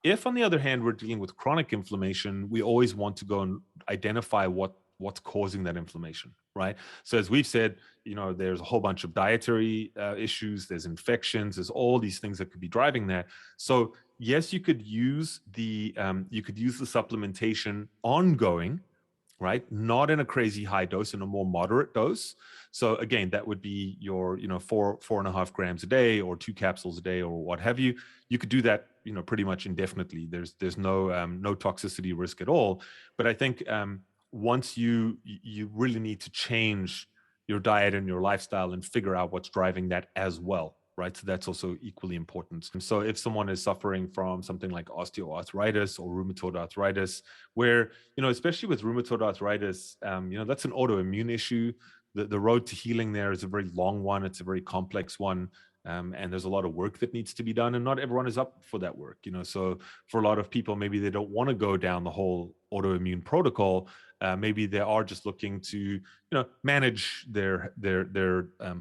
If, on the other hand, we're dealing with chronic inflammation, we always want to go and identify what's causing that inflammation, right? So as we've said, there's a whole bunch of dietary issues, there's infections, there's all these things that could be driving that. So yes, you could use the supplementation ongoing, right? Not in a crazy high dose, in a more moderate dose. So again, that would be your, 4.5 grams a day, or 2 capsules a day, or what have you. You could do that, pretty much indefinitely. There's no toxicity risk at all. But I think once you really need to change your diet and your lifestyle and figure out what's driving that as well, right? So that's also equally important. So if someone is suffering from something like osteoarthritis or rheumatoid arthritis, where, especially with rheumatoid arthritis, that's an autoimmune issue. The road to healing there is a very long one. It's a very complex one. And there's a lot of work that needs to be done, and not everyone is up for that work. So for a lot of people, maybe they don't want to go down the whole autoimmune protocol. Maybe they are just looking to, manage their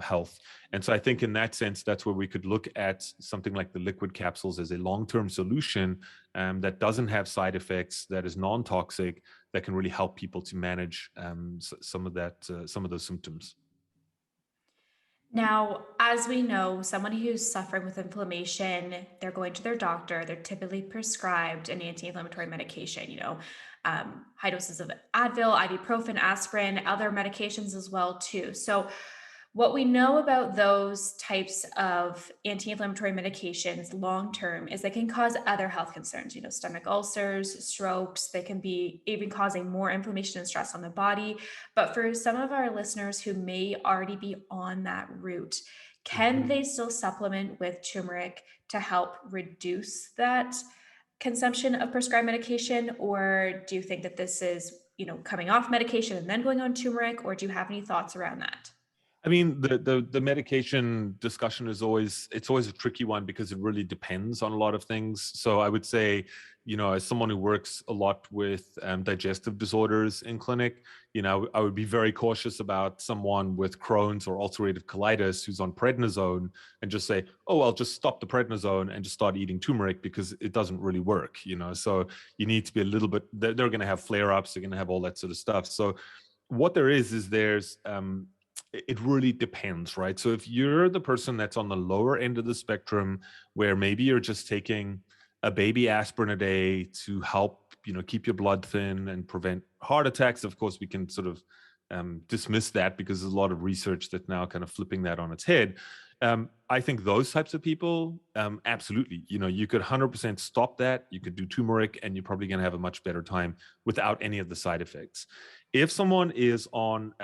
health. And so I think in that sense, that's where we could look at something like the liquid capsules as a long-term solution that doesn't have side effects, that is non-toxic, that can really help people to manage some of those symptoms. Now, as we know, someone who's suffering with inflammation, they're going to their doctor, they're typically prescribed an anti-inflammatory medication, high doses of Advil, ibuprofen, aspirin, other medications as well too. So what we know about those types of anti-inflammatory medications long term is they can cause other health concerns, stomach ulcers, strokes. They can be even causing more inflammation and stress on the body. But for some of our listeners who may already be on that route, can Mhm. they still supplement with turmeric to help reduce that consumption of prescribed medication? Or do you think that this is, coming off medication and then going on turmeric? Or do you have any thoughts around that? I mean, the medication discussion is always a tricky one because it really depends on a lot of things. So I would say, as someone who works a lot with digestive disorders in clinic, I would be very cautious about someone with Crohn's or ulcerative colitis who's on prednisone and just say, oh, I'll just stop the prednisone and just start eating turmeric because it doesn't really work. So you need to be a little bit. They're going to have flare ups. They're going to have all that sort of stuff. So what there is there's it really depends, right? So if you're the person that's on the lower end of the spectrum, where maybe you're just taking a baby aspirin a day to help, keep your blood thin and prevent heart attacks, of course, we can sort of dismiss that because there's a lot of research that's now kind of flipping that on its head. I think those types of people, absolutely, you could 100% stop that. You could do turmeric, and you're probably going to have a much better time without any of the side effects. If someone is on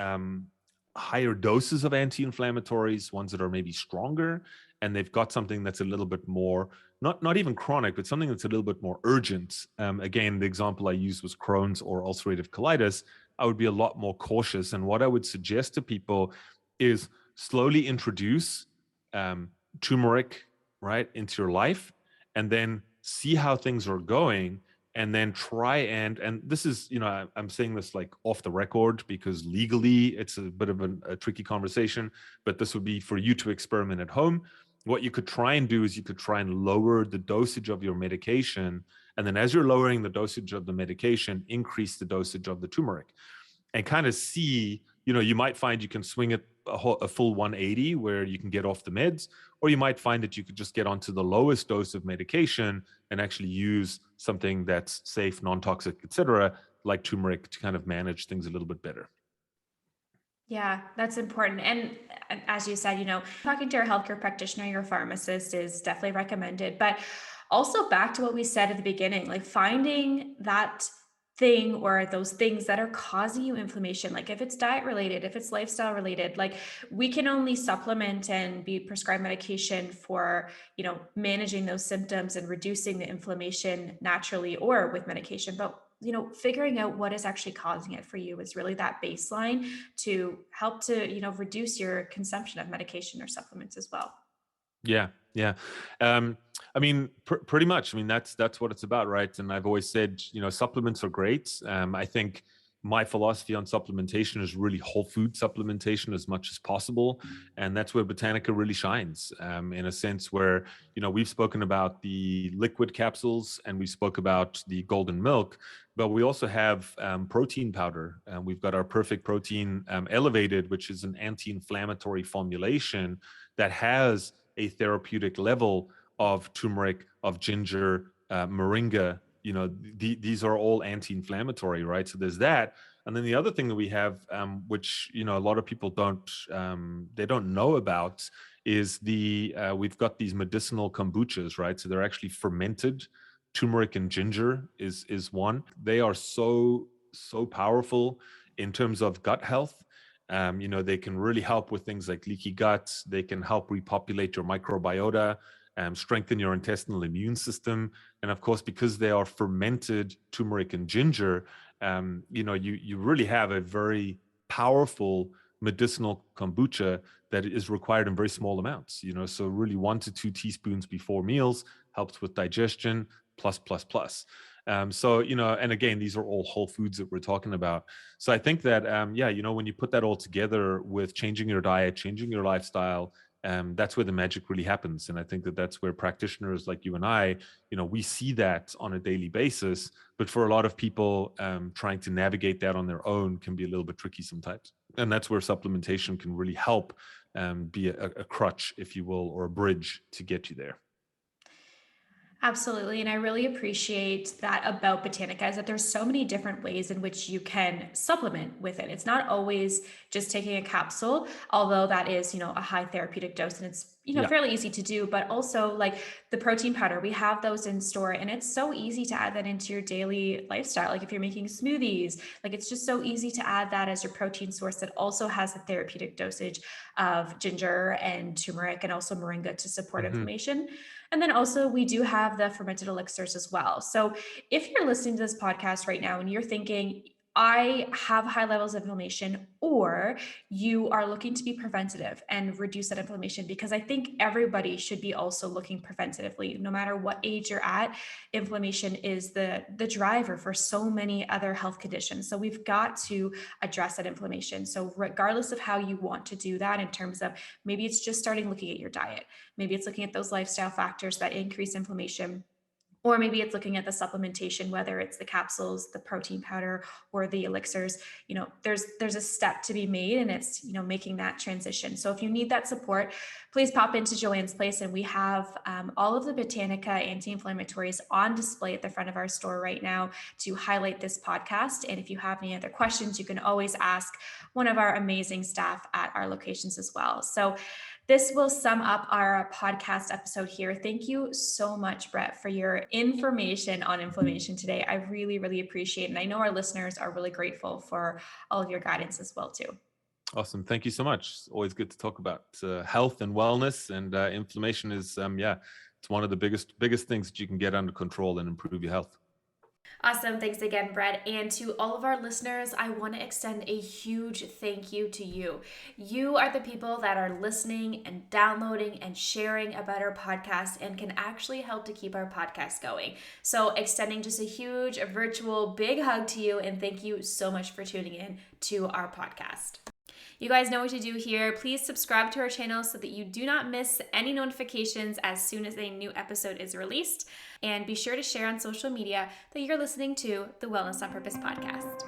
higher doses of anti-inflammatories, ones that are maybe stronger, and they've got something that's a little bit more, not even chronic, but something that's a little bit more urgent. Again, the example I used was Crohn's or ulcerative colitis. I would be a lot more cautious. And what I would suggest to people is slowly introduce turmeric, right, into your life, and then see how things are going, and then try and this is, I'm saying this like off the record because legally it's a bit of a tricky conversation, but this would be for you to experiment at home. What you could try and do is you could try and lower the dosage of your medication, and then as you're lowering the dosage of the medication, increase the dosage of the turmeric, and kind of see, you might find you can swing it a full 180 where you can get off the meds, or you might find that you could just get onto the lowest dose of medication and actually use something that's safe, non-toxic, etc., like turmeric to kind of manage things a little bit better. Yeah, that's important. And as you said, talking to your healthcare practitioner, your pharmacist is definitely recommended. But also back to what we said at the beginning, like finding that thing or those things that are causing you inflammation, like if it's diet related, if it's lifestyle related, like we can only supplement and be prescribed medication for, managing those symptoms and reducing the inflammation naturally or with medication. But figuring out what is actually causing it for you is really that baseline to help to, reduce your consumption of medication or supplements as well. Yeah, yeah. I mean, pretty much. I mean, that's what it's about, right? And I've always said, supplements are great. I think my philosophy on supplementation is really whole food supplementation as much as possible, and that's where Botanica really shines. In a sense, where we've spoken about the liquid capsules and we spoke about the golden milk, but we also have protein powder. We've got our Perfect Protein Elevated, which is an anti-inflammatory formulation that has a therapeutic level of turmeric, of ginger, moringa. These are all anti-inflammatory, right? So there's that. And then the other thing that we have, which a lot of people don't know about, is we've got these medicinal kombuchas, right? So they're actually fermented. Turmeric and ginger is one. They are so powerful in terms of gut health. They can really help with things like leaky gut. They can help repopulate your microbiota, strengthen your intestinal immune system. And of course, because they are fermented turmeric and ginger, you really have a very powerful medicinal kombucha that is required in very small amounts. So really 1 to 2 teaspoons before meals helps with digestion, plus, plus, plus. So, and again, these are all whole foods that we're talking about. So I think that, when you put that all together with changing your diet, changing your lifestyle, that's where the magic really happens. And I think that that's where practitioners like you and I, we see that on a daily basis. But for a lot of people, trying to navigate that on their own can be a little bit tricky sometimes. And that's where supplementation can really help be a crutch, if you will, or a bridge to get you there. Absolutely. And I really appreciate that about Botanica is that there's so many different ways in which you can supplement with it. It's not always just taking a capsule, although that is, a high therapeutic dose and it's, Yeah. fairly easy to do, but also like the protein powder, we have those in store and it's so easy to add that into your daily lifestyle. Like if you're making smoothies, like it's just so easy to add that as your protein source that also has a therapeutic dosage of ginger and turmeric and also moringa to support Hmm. inflammation. And then also, we do have the fermented elixirs as well. So, if you're listening to this podcast right now and you're thinking, I have high levels of inflammation, or you are looking to be preventative and reduce that inflammation, because I think everybody should be also looking preventatively, no matter what age you're at. Inflammation is the driver for so many other health conditions. So we've got to address that inflammation. So regardless of how you want to do that, in terms of maybe it's just starting looking at your diet. Maybe it's looking at those lifestyle factors that increase inflammation. Or maybe it's looking at the supplementation, whether it's the capsules, the protein powder, or the elixirs. There's a step to be made, and it's making that transition. So if you need that support, please pop into Joanne's Place, and we have all of the Botanica anti-inflammatories on display at the front of our store right now to highlight this podcast. And if you have any other questions, you can always ask one of our amazing staff at our locations as well. So this will sum up our podcast episode here. Thank you so much, Brett, for your information on inflammation today. I really, really appreciate it. And I know our listeners are really grateful for all of your guidance as well, too. Awesome. Thank you so much. It's always good to talk about health and wellness, and inflammation is, it's one of the biggest things that you can get under control and improve your health. Awesome. Thanks again, Brett. And to all of our listeners, I want to extend a huge thank you to you. You are the people that are listening and downloading and sharing about our podcast and can actually help to keep our podcast going. So, extending just a huge virtual big hug to you, and thank you so much for tuning in to our podcast. You guys know what to do here. Please subscribe to our channel so that you do not miss any notifications as soon as a new episode is released. And be sure to share on social media that you're listening to the Wellness on Purpose podcast.